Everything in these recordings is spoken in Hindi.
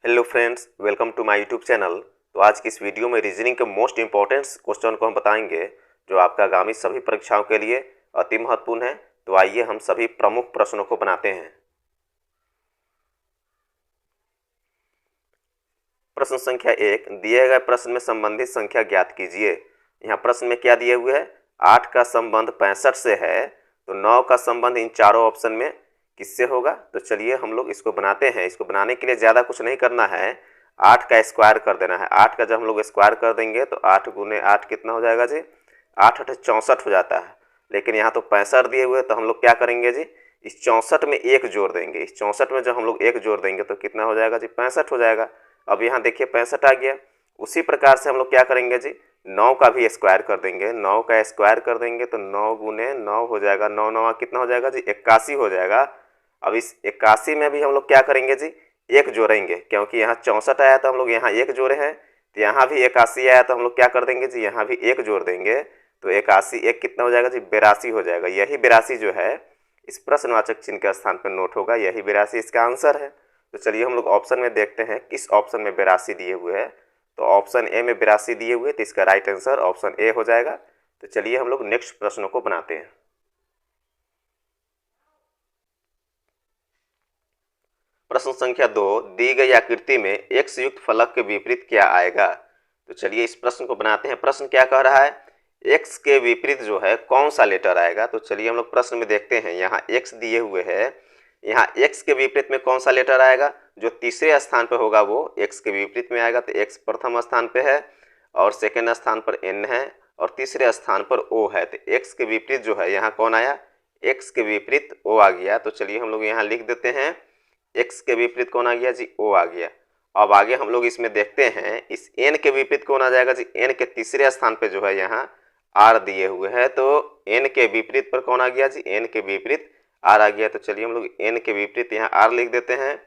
Hello friends, welcome to my YouTube channel. तो आज की इस वीडियो में रीजनिंग के मोस्ट इंपॉर्टेंट क्वेश्चन को हम बताएंगे जो आपका आगामी सभी परीक्षाओं के लिए अति महत्वपूर्ण है। तो आइए हम सभी प्रमुख प्रश्नों को बनाते हैं। प्रश्न संख्या 1, दिए गए प्रश्न में संबंधित संख्या ज्ञात कीजिए। यहाँ प्रश्न में क्या दिए हुए है, 8 का संबंध 65 से है, तो 9 का संबंध इन चारों ऑप्शन में किससे होगा। तो चलिए हम लोग इसको बनाते हैं। इसको बनाने के लिए ज़्यादा कुछ नहीं करना है, 8 का स्क्वायर कर देना है। 8 का जब हम लोग स्क्वायर कर देंगे तो 8 गुने 8 कितना हो जाएगा जी, 8 8 64 हो जाता है। लेकिन यहाँ तो 65 दिए हुए, तो हम लोग क्या करेंगे जी, इस 64 में एक जोड़ देंगे। इस 64 में जब हम लोग एक जोड़ देंगे तो कितना हो जाएगा जी, 65 हो जाएगा। अब यहाँ देखिए 65 आ गया। उसी प्रकार से हम लोग क्या करेंगे जी, 9 का भी स्क्वायर कर देंगे। 9 का स्क्वायर कर देंगे तो 9 गुने 9 हो जाएगा। 9 9 कितना हो जाएगा जी, 81 हो जाएगा। अब इस 81 में भी हम लोग क्या करेंगे जी, एक जोड़ेंगे, क्योंकि यहाँ 64 आया तो हम लोग यहाँ एक जोड़े हैं। तो यहाँ भी 81 आया तो हम लोग क्या कर देंगे जी, यहाँ भी एक जोड़ देंगे। तो 81 एक कितना हो जाएगा जी, 82 हो जाएगा। यही 82 जो है इस प्रश्नवाचक चिन्ह के स्थान पर नोट होगा। यही 82 इसका आंसर है। तो चलिए हम लोग ऑप्शन में देखते हैं किस ऑप्शन में 82 दिए हुए हैं। तो ऑप्शन ए में 82 दिए हुए, तो इसका राइट आंसर ऑप्शन ए हो जाएगा। तो चलिए हम लोग नेक्स्ट प्रश्नों को बनाते हैं। प्रश्न संख्या 2, दी गई आकृति में x युक्त फलक के विपरीत क्या आएगा। तो चलिए इस प्रश्न को बनाते हैं। प्रश्न क्या कह रहा है, x के विपरीत जो है कौन सा लेटर आएगा। तो चलिए हम लोग प्रश्न में देखते हैं। यहाँ x दिए हुए है, यहाँ x के विपरीत में कौन सा लेटर आएगा, जो तीसरे स्थान पर होगा वो x के विपरीत में आएगा। तो x प्रथम स्थान पे है और सेकेंड स्थान पर n है और तीसरे स्थान पर o है। तो x के विपरीत जो है यहाँ कौन आया, x के विपरीत o आ गया। तो चलिए हम लोग यहाँ लिख देते हैं, x के विपरीत कौन आ गया जी, o आ गया। अब आगे हम लोग इसमें देखते हैं, इस n के विपरीत कौन आ जाएगा जी, n के तीसरे स्थान पे जो है यहाँ r दिए हुए हैं। तो n के विपरीत पर कौन आ गया जी, n के विपरीत r आ गया। तो चलिए हम लोग n के विपरीत यहाँ r लिख देते हैं।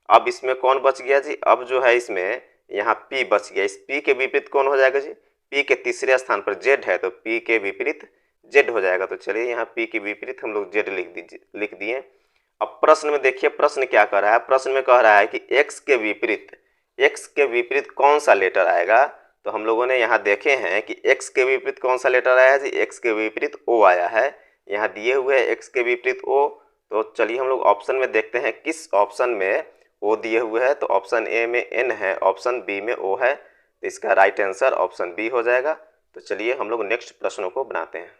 अब इसमें कौन बच गया जी, अब जो है इसमें यहाँ p बच गया। इस p के विपरीत कौन हो जाएगा जी, p के तीसरे स्थान पर z है, तो p के विपरीत z हो जाएगा। तो चलिए यहाँ p के विपरीत हम लोग z लिख दिए। अब प्रश्न में देखिए, प्रश्न क्या कह रहा है, प्रश्न में कह रहा है कि x के विपरीत कौन सा लेटर आएगा। तो हम लोगों ने यहाँ देखे हैं कि x के विपरीत कौन सा लेटर आया जी, x के विपरीत o आया है। यहाँ दिए हुए है x के विपरीत o। तो चलिए हम लोग ऑप्शन में देखते हैं किस ऑप्शन में o दिए हुए है। तो ऑप्शन ए में n है, ऑप्शन बी में o है। तो इसका राइट आंसर ऑप्शन बी हो जाएगा। तो चलिए हम लोग नेक्स्ट प्रश्नों को बनाते हैं।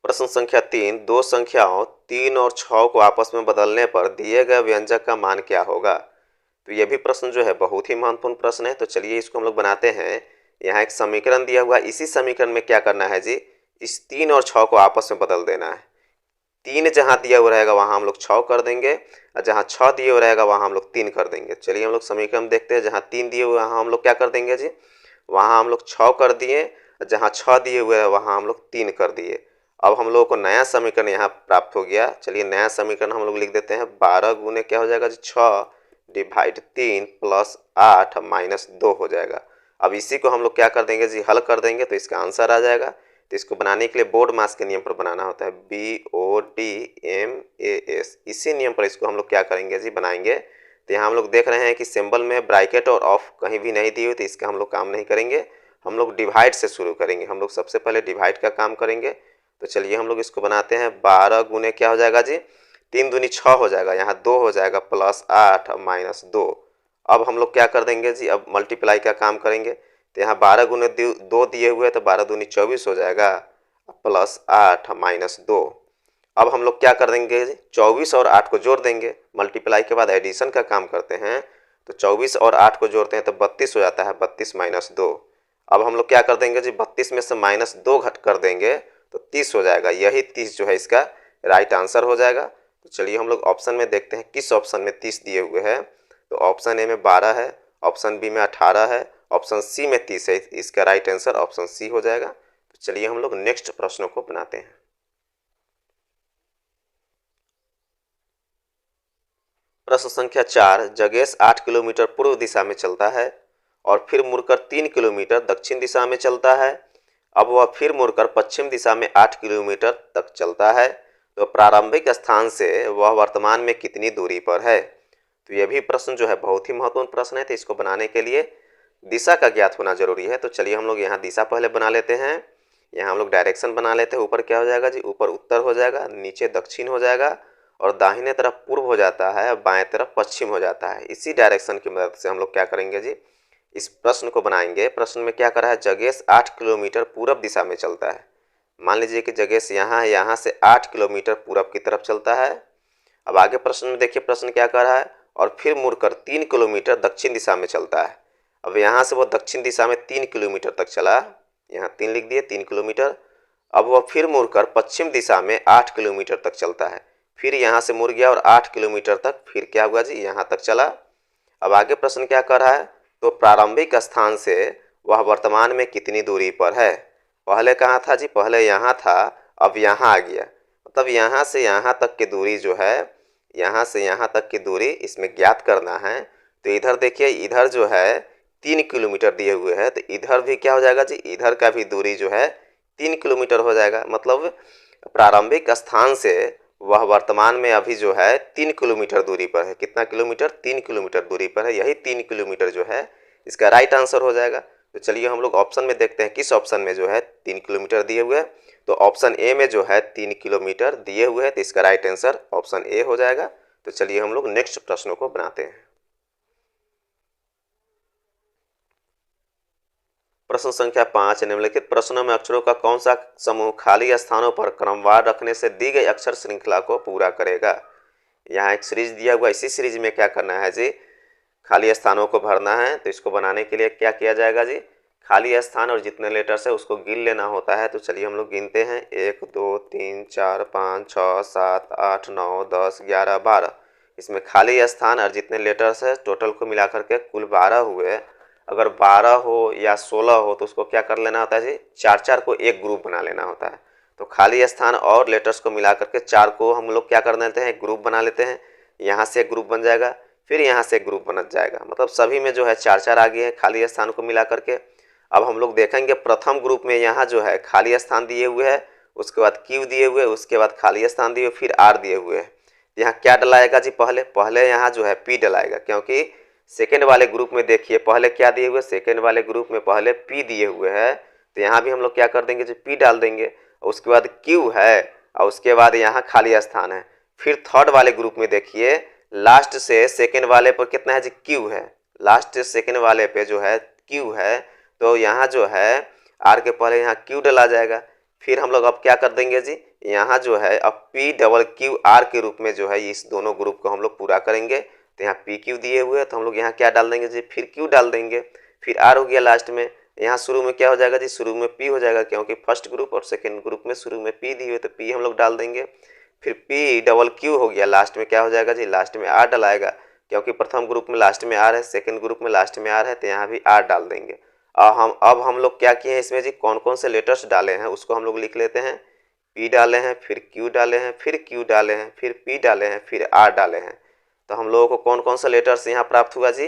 प्रश्न संख्या 3, दो संख्याओं 3 और 6 को आपस में बदलने पर दिए गए व्यंजक का मान क्या होगा। तो यह भी प्रश्न जो है बहुत ही महत्वपूर्ण प्रश्न है। तो चलिए इसको हम लोग बनाते हैं। यहाँ एक समीकरण दिया हुआ है, इसी समीकरण में क्या करना है जी, इस 3 और 6 को आपस में बदल देना है। 3 जहाँ दिया हुआ रहेगा वहाँ हम लोग 6 कर देंगे, और जहाँ 6 दिए हुआ रहेगा वहाँ हम लोग 3 कर देंगे। चलिए हम लोग समीकरण देखते हैं। जहाँ 3 दिए हुए वहाँ हम लोग क्या कर देंगे जी, वहाँ हम लोग 6 कर दिए, जहाँ 6 दिए हुए हैं वहाँ हम लोग 3 कर दिए। अब हम लोगों को नया समीकरण यहाँ प्राप्त हो गया। चलिए नया समीकरण हम लोग लिख देते हैं। 12 गुने क्या हो जाएगा जी, 6 डिवाइड 3 प्लस 8 माइनस 2 हो जाएगा। अब इसी को हम लोग क्या कर देंगे जी, हल कर देंगे तो इसका आंसर आ जाएगा। तो इसको बनाने के लिए बोर्ड मास के नियम पर बनाना होता है, BODMAS। इसी नियम पर इसको हम लोग क्या करेंगे जी, बनाएंगे। तो यहाँ हम लोग देख रहे हैं कि सिंबल में ब्रैकेट और ऑफ कहीं भी नहीं दी हुई, तो इसका हम लोग काम नहीं करेंगे। हम लोग डिवाइड से शुरू करेंगे। हम लोग सबसे पहले डिवाइड का काम करेंगे। तो चलिए हम लोग इसको बनाते हैं। 12 गुने क्या हो जाएगा जी, 3 दूनी 6 हो जाएगा, यहाँ 2 हो जाएगा प्लस 8 माइनस 2। अब हम लोग क्या कर देंगे जी, अब मल्टीप्लाई का काम करेंगे। तो यहाँ 12 गुने 2 दिए हुए, तो 12 दूनी 24 हो जाएगा प्लस 8 माइनस 2। अब हम लोग क्या कर देंगे जी, 24 और 8 को जोड़ देंगे। मल्टीप्लाई के बाद एडिशन का काम करते हैं। तो 24 और 8 को जोड़ते हैं तो 32 हो जाता है, 32 माइनस 2। अब हम लोग क्या कर देंगे जी, 32 में से माइनस 2 घट कर देंगे तो 30 हो जाएगा। यही 30 जो है इसका राइट आंसर हो जाएगा। तो चलिए हम लोग ऑप्शन में देखते हैं किस ऑप्शन में 30 दिए हुए हैं। तो ऑप्शन ए में 12 है, ऑप्शन बी में 18 है, ऑप्शन सी में 30 है। इसका राइट आंसर ऑप्शन सी हो जाएगा। तो चलिए हम लोग नेक्स्ट प्रश्नों को बनाते हैं। प्रश्न संख्या 4, जगेश 8 किलोमीटर पूर्व दिशा में चलता है और फिर मुड़कर 3 किलोमीटर दक्षिण दिशा में चलता है। अब वह फिर मुड़कर पश्चिम दिशा में 8 किलोमीटर तक चलता है। तो प्रारंभिक स्थान से वह वर्तमान में कितनी दूरी पर है। तो यह भी प्रश्न जो है बहुत ही महत्वपूर्ण प्रश्न है। तो इसको बनाने के लिए दिशा का ज्ञात होना जरूरी है। तो चलिए हम लोग यहाँ दिशा पहले बना लेते हैं। यहाँ हम लोग डायरेक्शन बना लेते हैं। ऊपर क्या हो जाएगा जी, ऊपर उत्तर हो जाएगा, नीचे दक्षिण हो जाएगा और दाहिने तरफ पूर्व हो जाता है, बाएं तरफ पश्चिम हो जाता है। इसी डायरेक्शन की मदद से हम लोग क्या करेंगे जी, इस प्रश्न को बनाएंगे। प्रश्न में क्या करा है, जगेश 8 किलोमीटर पूरब दिशा में चलता है। मान लीजिए कि जगेश यहाँ है, यहाँ से 8 किलोमीटर पूरब की तरफ चलता है। अब आगे प्रश्न में देखिए, प्रश्न क्या कर रहा है, और फिर मुड़कर 3 किलोमीटर दक्षिण दिशा में चलता है। अब यहाँ से वो दक्षिण दिशा में 3 किलोमीटर तक चला, यहाँ 3 लिख दिए, 3 किलोमीटर। अब वह फिर मुड़कर पश्चिम दिशा में 8 किलोमीटर तक चलता है। फिर यहाँ से मुड़ गया और 8 किलोमीटर तक फिर क्या हुआ जी, यहाँ तक चला। अब आगे प्रश्न क्या कर रहा है, तो प्रारंभिक स्थान से वह वर्तमान में कितनी दूरी पर है। पहले कहाँ था जी, पहले यहाँ था, अब यहाँ आ गया। मतलब यहाँ से यहाँ तक की दूरी जो है, यहाँ से यहाँ तक की दूरी इसमें ज्ञात करना है। तो इधर देखिए, इधर जो है 3 किलोमीटर दिए हुए हैं, तो इधर भी क्या हो जाएगा जी, इधर का भी दूरी जो है 3 किलोमीटर हो जाएगा। मतलब प्रारंभिक स्थान से वह वर्तमान में अभी जो है 3 किलोमीटर दूरी पर है। कितना किलोमीटर, 3 किलोमीटर दूरी पर है। यही 3 किलोमीटर जो है इसका राइट आंसर हो जाएगा। तो चलिए हम लोग ऑप्शन में देखते हैं, किस ऑप्शन में जो है 3 किलोमीटर दिए हुए हैं। तो ऑप्शन ए में जो है 3 किलोमीटर दिए हुए हैं, तो इसका राइट आंसर ऑप्शन ए हो जाएगा। तो चलिए हम लोग नेक्स्ट प्रश्नों को बनाते हैं। प्रश्न संख्या 5, निम्नलिखित प्रश्नों में अक्षरों का कौन सा समूह खाली स्थानों पर क्रमवार रखने से दी गई अक्षर श्रृंखला को पूरा करेगा। यहाँ एक सीरीज दिया हुआ, इसी सीरीज में क्या करना है जी, खाली स्थानों को भरना है। तो इसको बनाने के लिए क्या किया जाएगा जी, खाली स्थान और जितने लेटर्स है उसको गिन लेना होता है। तो चलिए हम लोग गिनते हैं, 1 2 3 4 5 6 7 8 9 10 11 12। इसमें खाली स्थान और जितने लेटर्स है टोटल को मिला करके कुल 12 हुए। अगर 12 हो या 16 हो तो उसको क्या कर लेना होता है जी, 4 को एक ग्रुप बना लेना होता है। तो खाली स्थान और लेटर्स को मिला करके 4 को हम लोग क्या कर लेते हैं, एक ग्रुप बना लेते हैं। यहाँ से एक ग्रुप बन जाएगा, फिर यहाँ से एक ग्रुप बन जाएगा। मतलब सभी में जो है 4 आ गए हैं खाली स्थान को मिला करके। अब हम लोग देखेंगे प्रथम ग्रुप में यहाँ जो है खाली स्थान दिए हुए हैं, उसके बाद क्यू दिए हुए, उसके बाद खाली स्थान दिए, फिर आर दिए हुए हैं। यहाँ क्या डलाएगा जी, पहले यहाँ जो है पी डलाएगा, क्योंकि सेकेंड वाले ग्रुप में देखिए पहले क्या दिए हुए, सेकेंड वाले ग्रुप में पहले पी दिए हुए हैं। तो यहाँ भी हम लोग क्या कर देंगे जी, पी डाल देंगे। उसके बाद क्यू है और उसके बाद यहाँ खाली स्थान है। फिर थर्ड वाले ग्रुप में देखिए लास्ट से सेकेंड वाले पर कितना है जी, क्यू है। लास्ट से सेकेंड वाले पे जो है क्यू है, तो यहाँ जो है आर के पहले यहाँ क्यू डला जाएगा। फिर हम लोग अब क्या कर देंगे जी, यहाँ जो है अब पी डबल क्यू आर के रूप में जो है इस दोनों ग्रुप को हम लोग पूरा करेंगे। तो यहाँ पी क्यू दिए हुए तो हम लोग यहाँ क्या डाल देंगे जी, फिर क्यू डाल देंगे, फिर आर हो गया लास्ट में। यहाँ शुरू में क्या हो जाएगा जी, शुरू में पी हो जाएगा, क्योंकि फर्स्ट ग्रुप और सेकेंड ग्रुप में शुरू में पी दिए हुए, तो पी हम लोग डाल देंगे। फिर पी डबल क्यू हो गया, लास्ट में क्या हो जाएगा जी, लास्ट में आर डलाएगा, क्योंकि प्रथम ग्रुप में लास्ट में आर है, सेकेंड ग्रुप में लास्ट में आर है, तो यहाँ भी आर डाल देंगे। अब हम लोग क्या किए हैं इसमें जी, कौन कौन से लेटर्स डाले हैं उसको हम लोग लिख लेते हैं। पी डाले हैं, फिर क्यू डाले हैं, फिर क्यू डाले हैं, फिर पी डाले हैं, फिर आर डाले हैं। तो हम लोगों को कौन कौन सा लेटर्स यहाँ प्राप्त हुआ जी,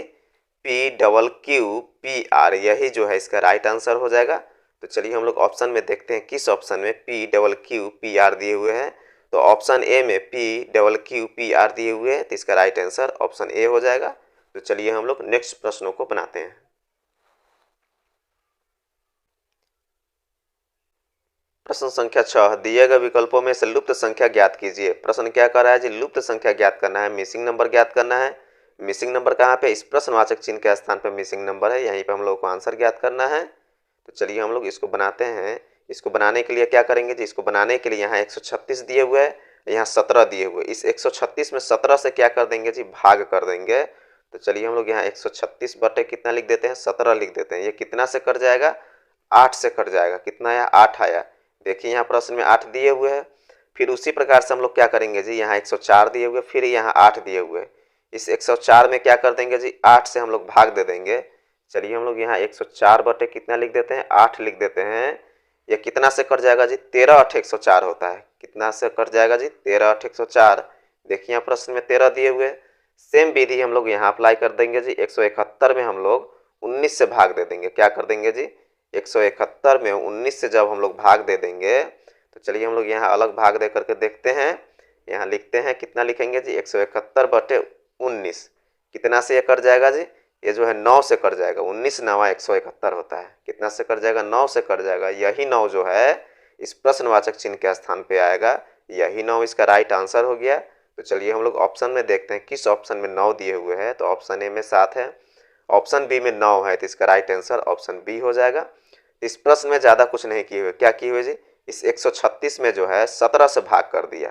P double Q P R, यही जो है इसका राइट आंसर हो जाएगा। तो चलिए हम लोग ऑप्शन में देखते हैं किस ऑप्शन में P double Q P are दिए हुए हैं। तो ऑप्शन ए में P double Q P are दिए हुए हैं, तो इसका राइट आंसर ऑप्शन ए हो जाएगा। तो चलिए हम लोग नेक्स्ट प्रश्नों को बनाते हैं। प्रश्न संख्या 6, दिए गए विकल्पों में से लुप्त संख्या ज्ञात कीजिए। प्रश्न क्या कर रहा है जी, लुप्त संख्या ज्ञात करना है, मिसिंग नंबर ज्ञात करना है। मिसिंग नंबर कहाँ पे, इस प्रश्नवाचक चिन्ह के स्थान पे मिसिंग नंबर है, यहीं पे हम लोग को आंसर ज्ञात करना है। तो चलिए हम लोग इसको बनाते हैं। इसको बनाने के लिए क्या करेंगे जी, इसको बनाने के लिए यहाँ 136 दिए हुए है, यहाँ 17 दिए हुए। इस 136 में 17 से क्या कर देंगे जी, भाग कर देंगे। तो चलिए हम लोग यहाँ 136 बटे कितना लिख देते हैं, 17 लिख देते हैं। ये कितना से कट जाएगा, 8 से कट जाएगा। कितना आया, 8 आया। देखिए यहाँ प्रश्न में 8 दिए हुए हैं। फिर उसी प्रकार से हम लोग क्या करेंगे जी, यहाँ 104 दिए हुए, फिर यहाँ 8 दिए हुए। इस 104 में क्या कर देंगे जी, 8 से हम लोग भाग दे देंगे। चलिए हम लोग यहाँ 104 बटे कितना लिख देते हैं, 8 लिख देते हैं। ये कितना से कट जाएगा जी, 13 8 104 होता है। कितना से कट जाएगा जी, 13 8 104। देखिए यहाँ प्रश्न में 13 दिए हुए। सेम विधि हम लोग यहाँ अप्लाई कर देंगे जी। 171 में हम लोग 19 से भाग दे देंगे। क्या कर देंगे जी, 171 में 19 से जब हम लोग भाग दे देंगे, तो चलिए हम लोग यहाँ अलग भाग दे करके देखते हैं। यहाँ लिखते हैं, कितना लिखेंगे जी 171/19। कितना से ये कट जाएगा जी, ये जो है 9 से कट जाएगा, 19 9 171 होता है। कितना से कट जाएगा, 9 से कट जाएगा। यही 9 जो है इस प्रश्नवाचक चिन्ह के स्थान पे आएगा, यही 9 इसका राइट आंसर हो गया। तो चलिए हम लोग ऑप्शन में देखते हैं किस ऑप्शन में 9 दिए हुए हैं। तो ऑप्शन ए में 7 है, ऑप्शन बी में 9 है, तो इसका राइट आंसर ऑप्शन बी हो जाएगा। इस प्रश्न में ज़्यादा कुछ नहीं किए हुए, क्या किए हुए जी, इस 136 में जो है 17 से भाग कर दिया,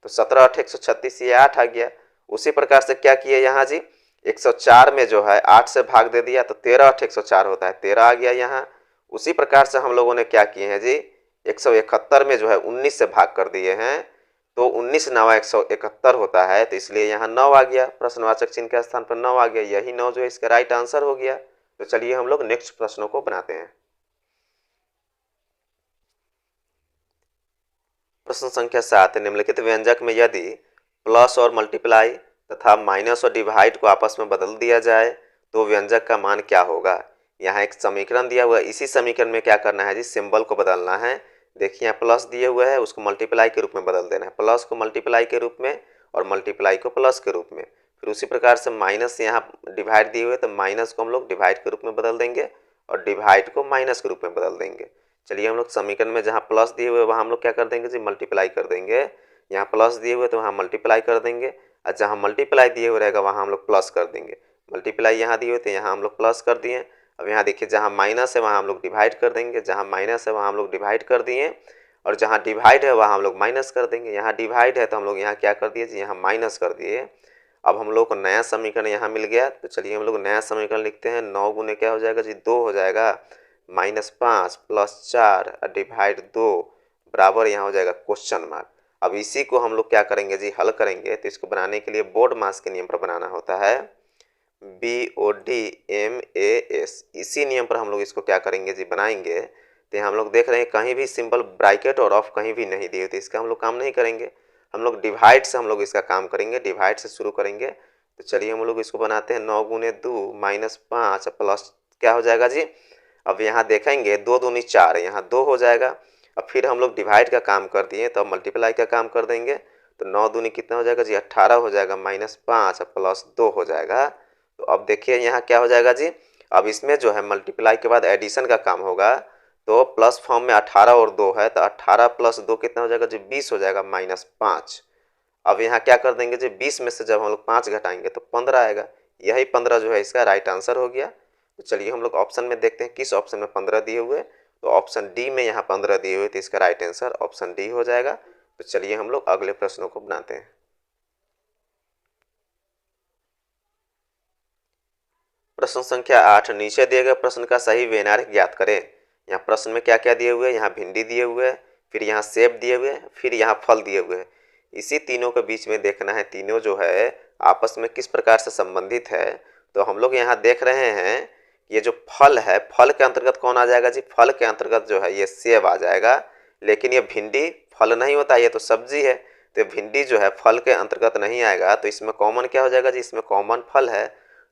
तो 17 8 136, ये 8 आ गया। उसी प्रकार से क्या किए यहाँ जी, 104 में जो है 8 से भाग दे दिया, तो 13 8 104 होता है, 13 आ गया यहाँ। उसी प्रकार से हम लोगों ने क्या किए हैं जी, 171 में जो है 19 से भाग कर दिए हैं, तो 19 9 171 होता है, तो इसलिए यहाँ 9 आ गया, प्रश्नवाचक चिन्ह के स्थान पर 9 आ गया। यही 9 जो है इसका राइट आंसर हो गया। तो चलिए हम लोग नेक्स्ट प्रश्नों को बनाते हैं। प्रश्न संख्या 7, निम्नलिखित व्यंजक में यदि प्लस और मल्टीप्लाई तथा माइनस और डिवाइड को आपस में बदल दिया जाए तो व्यंजक का मान क्या होगा। यहाँ एक समीकरण दिया हुआ है, इसी समीकरण में क्या करना है जी, सिंबल को बदलना है। देखिए यहाँ प्लस दिए हुए है, उसको मल्टीप्लाई के रूप में बदल देना है, प्लस को मल्टीप्लाई के रूप में और मल्टीप्लाई को प्लस के रूप में। फिर उसी प्रकार से माइनस यहाँ डिवाइड दिए हुए, तो माइनस को हम लोग डिवाइड के रूप में बदल देंगे और डिवाइड को माइनस के रूप में बदल देंगे। चलिए हम लोग समीकरण में जहाँ प्लस दिए हुए वहाँ हम लोग क्या कर देंगे जी, मल्टीप्लाई कर देंगे। यहाँ प्लस दिए हुए तो वहाँ मल्टीप्लाई कर देंगे, और जहाँ मल्टीप्लाई दिए हुए रहेगा वहाँ हम लोग प्लस कर देंगे। मल्टीप्लाई यहाँ दिए हुए तो यहाँ हम लोग प्लस कर दिए। अब यहाँ देखिए जहाँ माइनस है वहाँ हम लोग डिवाइड कर देंगे, जहाँ माइनस है वहाँ हम लोग डिवाइड कर दिए, और जहाँ डिवाइड है वहाँ हम लोग माइनस कर देंगे। यहाँ डिवाइड है तो हम लोग यहाँ क्या कर दिए जी, यहाँ माइनस कर दिए। अब हम लोग को नया समीकरण यहाँ मिल गया, तो चलिए हम लोग नया समीकरण लिखते हैं। 9 गुने क्या हो जाएगा जी, 2 हो जाएगा, -5 + 4 डिवाइड 2 बराबर यहाँ हो जाएगा क्वेश्चन मार्क। अब इसी को हम लोग क्या करेंगे जी, हल करेंगे। तो इसको बनाने के लिए बोर्ड मास के नियम पर बनाना होता है, BODMAS, इसी नियम पर हम लोग इसको क्या करेंगे जी, बनाएंगे। तो हम लोग देख रहे हैं कहीं भी सिंबल ब्रैकेट और ऑफ कहीं भी नहीं दिए, तो इसका हम लोग काम नहीं करेंगे। हम लोग डिवाइड से हम लोग इसका काम करेंगे, डिवाइड से शुरू करेंगे। तो चलिए हम लोग इसको बनाते हैं, 9 गुने 2 -5 प्लस क्या हो जाएगा जी, अब यहाँ देखेंगे 2 दूनी 4, यहाँ 2 हो जाएगा। अब फिर हम लोग डिवाइड का काम कर दिए तो अब मल्टीप्लाई का काम कर देंगे। तो 9 दूनी कितना हो जाएगा जी, 18 हो जाएगा, -5 + 2 हो जाएगा। तो अब देखिए यहाँ क्या हो जाएगा जी, अब इसमें जो है मल्टीप्लाई के बाद एडिशन का काम होगा। तो प्लस फॉर्म में 18 और 2 है, तो 18 + 2 कितना हो जाएगा जी, 20 हो जाएगा, -5। अब यहाँ क्या कर देंगे जी, 20 में से जब हम लोग 5 घटाएंगे तो 15 आएगा। यही 15 जो है इसका राइट आंसर हो गया। तो चलिए हम लोग ऑप्शन में देखते हैं किस ऑप्शन में 15 दिए हुए। तो ऑप्शन डी में यहाँ 15 दिए हुए, तो इसका राइट आंसर ऑप्शन डी हो जाएगा। तो चलिए हम लोग अगले प्रश्नों को बनाते हैं। प्रश्न संख्या 8, नीचे दिए गए प्रश्न का सही व्यवहारिक ज्ञात करें। यहाँ प्रश्न में क्या क्या दिए हुए हैं, यहाँ भिंडी दिए हुए हैं, फिर यहाँ सेब दिए हुए हैं, फिर यहाँ फल दिए हुए हैं। इसी तीनों के बीच में देखना है तीनों जो है आपस में किस प्रकार से संबंधित है। तो हम लोग यहाँ देख रहे हैं ये जो फल है, फल के अंतर्गत कौन आ जाएगा जी, फल के अंतर्गत जो है ये सेब आ जाएगा। लेकिन ये भिंडी फल नहीं होता, ये तो सब्जी है, तो भिंडी जो है फल के अंतर्गत नहीं आएगा। तो इसमें कॉमन क्या हो जाएगा जी, इसमें कॉमन फल है,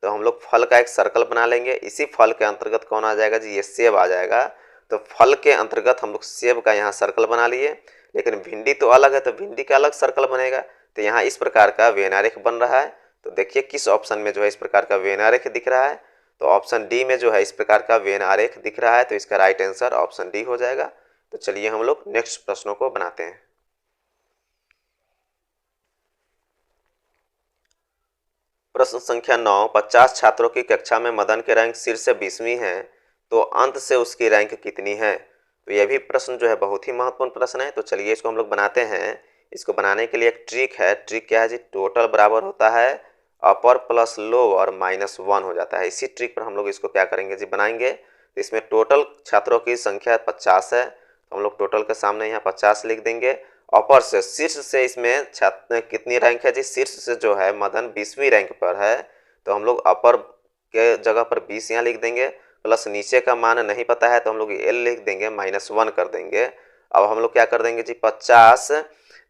तो हम लोग फल का एक सर्कल बना लेंगे। इसी फल के अंतर्गत कौन आ जाएगा जी, ये सेब आ जाएगा। तो फल के अंतर्गत हम लोग सेब का यहाँ सर्कल बना लिए, लेकिन भिंडी तो अलग है, तो भिंडी का अलग सर्कल बनेगा। तो यहाँ इस प्रकार का व्यवहारिक बन रहा है। तो देखिए किस ऑप्शन में जो है इस प्रकार का व्यवहारिक दिख रहा है। तो ऑप्शन डी में जो है इस प्रकार का व्यवहारिक दिख रहा है, तो इसका राइट आंसर ऑप्शन डी हो जाएगा। तो चलिए हम लोग नेक्स्ट प्रश्नों को बनाते हैं। प्रश्न संख्या 9, 50 छात्रों की कक्षा में मदन के रैंक शीर्ष से 20वीं है, तो अंत से उसकी रैंक कितनी है। तो यह भी प्रश्न जो है बहुत ही महत्वपूर्ण प्रश्न है। तो चलिए इसको हम लोग बनाते हैं। इसको बनाने के लिए एक ट्रिक है। ट्रिक क्या है जी, टोटल बराबर होता है अपर प्लस लोअर -1 हो जाता है। इसी ट्रिक पर हम लोग इसको क्या करेंगे जी, बनाएंगे। तो इसमें टोटल छात्रों की संख्या 50 है, तो हम लोग टोटल के सामने यहाँ 50 लिख देंगे। अपर से शीर्ष से इसमें छात्र कितनी रैंक है जी, शीर्ष से जो है मदन 20वीं रैंक पर है, तो हम लोग अपर के जगह पर 20 यहाँ लिख देंगे, प्लस नीचे का मान नहीं पता है तो हम लोग एल लिख देंगे, -1 कर देंगे। अब हम लोग क्या कर देंगे जी, 50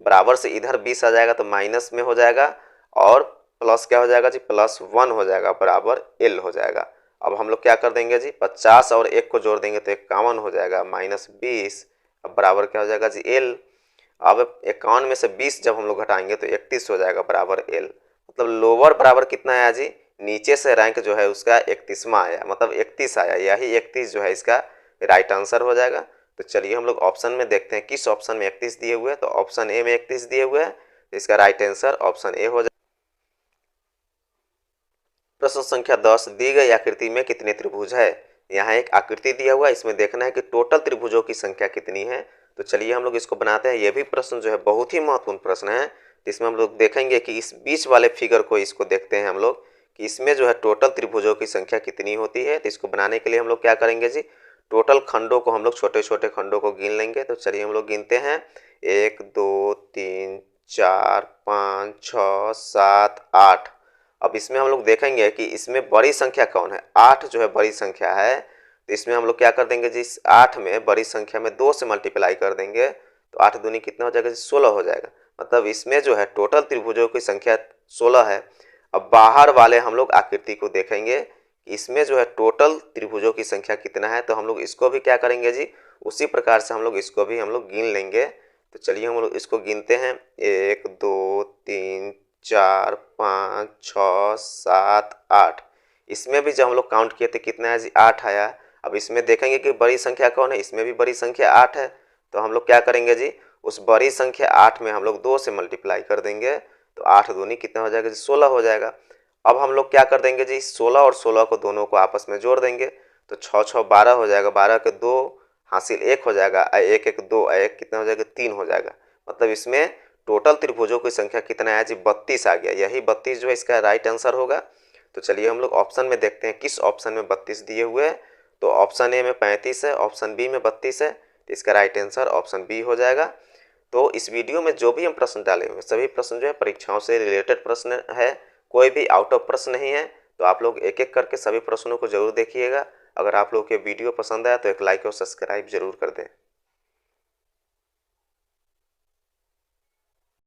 बराबर से इधर 20 आ जाएगा तो माइनस में हो जाएगा, और प्लस क्या हो जाएगा जी, +1 हो जाएगा बराबर एल हो जाएगा। अब हम लोग क्या कर देंगे जी, 50 और 1 को जोड़ देंगे तो 51 हो जाएगा, -20 अब बराबर क्या हो जाएगा जी एल। अब 51 में से 20 जब हम लोग घटाएंगे तो 31 हो जाएगा बराबर एल। मतलब लोअर बराबर कितना आया जी, नीचे से रैंक जो है उसका 31वां आया, मतलब 31 आया, यही 31 जो है इसका राइट आंसर हो जाएगा। तो चलिए हम लोग ऑप्शन में देखते हैं किस ऑप्शन में 31 दिए हुए हैं। तो ऑप्शन ए में 31 दिए हुए हैं, तो इसका राइट आंसर ऑप्शन ए हो जाएगा। प्रश्न संख्या 10, दी गई आकृति में कितने त्रिभुज है। यहाँ एक आकृति दिया हुआ है, इसमें देखना है कि टोटल त्रिभुजों की संख्या कितनी है। तो चलिए हम लोग इसको बनाते हैं। ये भी प्रश्न जो है बहुत ही महत्वपूर्ण प्रश्न है, जिसमें हम लोग देखेंगे कि इस बीच वाले फिगर को इसको देखते हैं हम लोग कि इसमें जो है टोटल त्रिभुजों की संख्या कितनी होती है। तो इसको बनाने के लिए हम लोग क्या करेंगे जी, टोटल खंडों को हम लोग छोटे छोटे खंडों को गिन लेंगे। तो चलिए हम लोग गिनते हैं 1 2 3 4 5 6 7 8। अब इसमें हम लोग देखेंगे कि इसमें बड़ी संख्या कौन है, 8 जो है बड़ी संख्या है। तो इसमें हम लोग क्या कर देंगे जी, इस 8 में बड़ी संख्या में 2 से मल्टीप्लाई कर देंगे तो 8 दूनी कितना हो जाएगा जी, 16 हो जाएगा। मतलब इसमें जो है टोटल त्रिभुजों की संख्या 16 है। अब बाहर वाले हम लोग आकृति को देखेंगे कि इसमें जो है टोटल त्रिभुजों की संख्या कितना है। तो हम लोग इसको भी क्या करेंगे जी, उसी प्रकार से हम लोग इसको भी हम लोग गिन लेंगे। तो चलिए हम लोग इसको गिनते हैं 1 2 3 4 5 6 7 8। इसमें भी जब हम लोग काउंट किए थे कितना है जी, 8 आया। अब इसमें देखेंगे कि बड़ी संख्या कौन है, इसमें भी बड़ी संख्या 8 है। तो हम लोग क्या करेंगे जी, उस बड़ी संख्या 8 में हम लोग 2 से मल्टीप्लाई कर देंगे तो 8 दूनी कितना हो जाएगा जी, 16 हो जाएगा। अब हम लोग क्या कर देंगे जी, 16 और 16 को दोनों को आपस में जोड़ देंगे तो 6 6 12 हो जाएगा, 12 के 2 हासिल 1 हो जाएगा, 1 1 2, 1 कितना हो जाएगा 3 हो जाएगा। मतलब इसमें टोटल त्रिभुजों की संख्या कितना है जी, 32 आ गया। यही 32 जो है इसका राइट आंसर होगा। तो चलिए हम लोग ऑप्शन में देखते हैं किस ऑप्शन में 32 दिए हुए हैं। तो ऑप्शन ए में 35 है, ऑप्शन बी में 32 है, तो इसका राइट आंसर ऑप्शन बी हो जाएगा। तो इस वीडियो में जो भी हम प्रश्न डाले हुए सभी प्रश्न जो है परीक्षाओं से रिलेटेड प्रश्न है, कोई भी आउट ऑफ प्रश्न नहीं है। तो आप लोग एक एक करके सभी प्रश्नों को जरूर देखिएगा। अगर आप लोग के वीडियो पसंद आया तो एक लाइक और सब्सक्राइब जरूर कर दें।